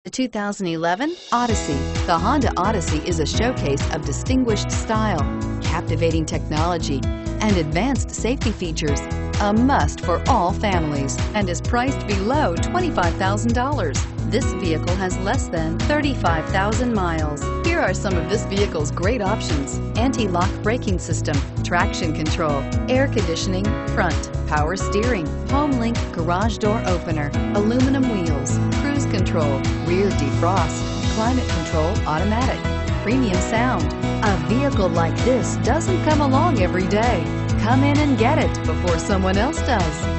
The 2011 Odyssey. The Honda Odyssey is a showcase of distinguished style, captivating technology, and advanced safety features. A must for all families and is priced below $25,000. This vehicle has less than 35,000 miles. Here are some of this vehicle's great options: anti-lock braking system, traction control, air conditioning, front, power steering, HomeLink garage door opener, aluminum wheels, cruise control, rear defrost, climate control automatic, premium sound. A vehicle like this doesn't come along every day. Come in and get it before someone else does.